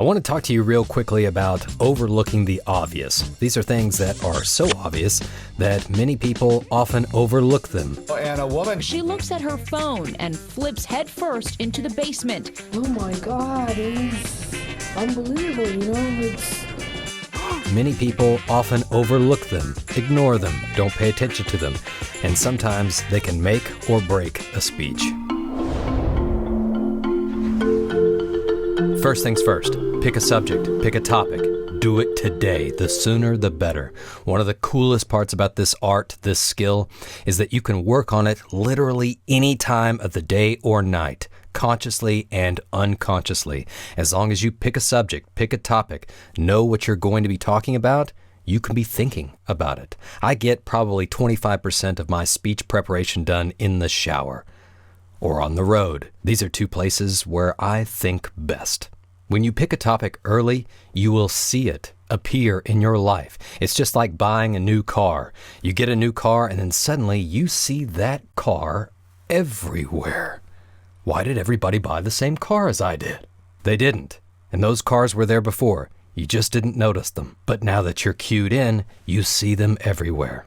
I want to talk to you real quickly about overlooking the obvious. These are things that are so obvious that many people often overlook them. And a woman, She looks at her phone and flips headfirst into the basement. Oh my God, it's unbelievable, it's... Many people often overlook them, ignore them, don't pay attention to them, and sometimes they can make or break a speech. First things first, pick a subject, pick a topic. Do it today. The sooner, the better. One of the coolest parts about this art, this skill, is that you can work on it literally any time of the day or night, consciously and unconsciously. As long as you pick a subject, pick a topic, know what you're going to be talking about, you can be thinking about it. I get probably 25% of my speech preparation done in the shower or on the road. These are two places where I think best. When you pick a topic early, you will see it appear in your life. It's just like buying a new car. You get a new car and then suddenly you see that car everywhere. Why did everybody buy the same car as I did? They didn't. And those cars were there before. You just didn't notice them. But now that you're cued in, you see them everywhere.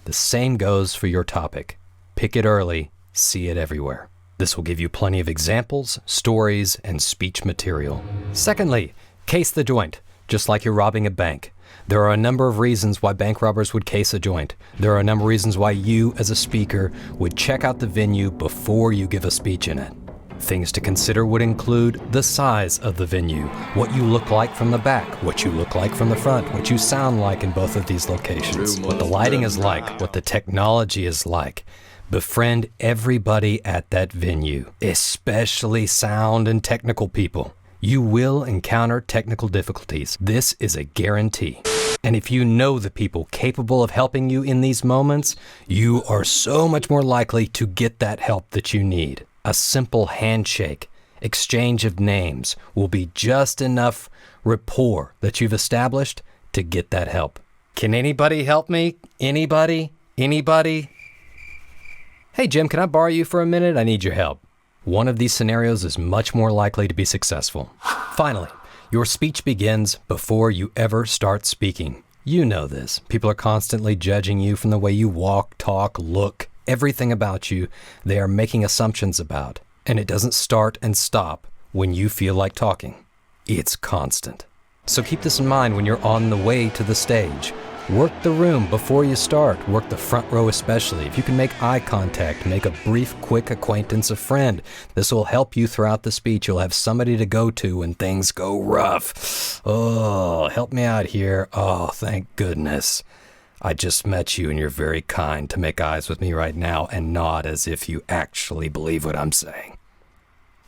The same goes for your topic. Pick it early, see it everywhere. This will give you plenty of examples, stories, and speech material. Secondly, case the joint, just like you're robbing a bank. There are a number of reasons why bank robbers would case a joint. There are a number of reasons why you, as a speaker, would check out the venue before you give a speech in it. Things to consider would include the size of the venue, what you look like from the back, what you look like from the front, what you sound like in both of these locations, what the lighting is like, what the technology is like. Befriend everybody at that venue, especially sound and technical people. You will encounter technical difficulties. This is a guarantee. And if you know the people capable of helping you in these moments, you are so much more likely to get that help that you need. A simple handshake, exchange of names will be just enough rapport that you've established to get that help. Can anybody help me? Anybody? Anybody? Hey Jim, can I borrow you for a minute? I need your help. One of these scenarios is much more likely to be successful. Finally, your speech begins before you ever start speaking. You know this. People are constantly judging you from the way you walk, talk, look, everything about you they are making assumptions about. And it doesn't start and stop when you feel like talking. It's constant. So keep this in mind when you're on the way to the stage. Work the room before you start. Work the front row especially. If you can make eye contact, make a brief, quick acquaintance of friend. This will help you throughout the speech. You'll have somebody to go to when things go rough. Oh, help me out here. Oh, thank goodness. I just met you and you're very kind to make eyes with me right now and nod as if you actually believe what I'm saying.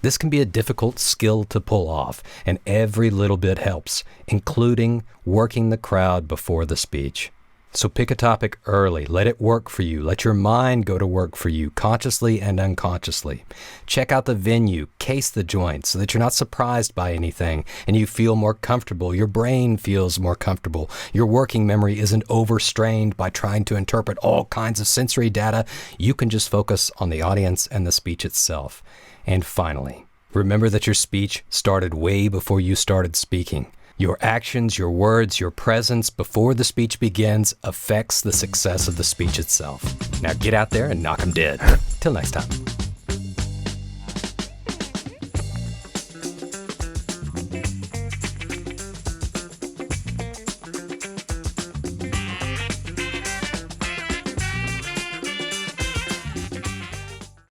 This can be a difficult skill to pull off, and every little bit helps, including working the crowd before the speech. So pick a topic early. Let it work for you. Let your mind go to work for you, consciously and unconsciously. Check out the venue, case the joint so that you're not surprised by anything and you feel more comfortable. Your brain feels more comfortable. Your working memory isn't overstrained by trying to interpret all kinds of sensory data. You can just focus on the audience and the speech itself. And finally, remember that your speech started way before you started speaking. Your actions, your words, your presence before the speech begins affects the success of the speech itself. Now get out there and knock 'em dead. Till next time.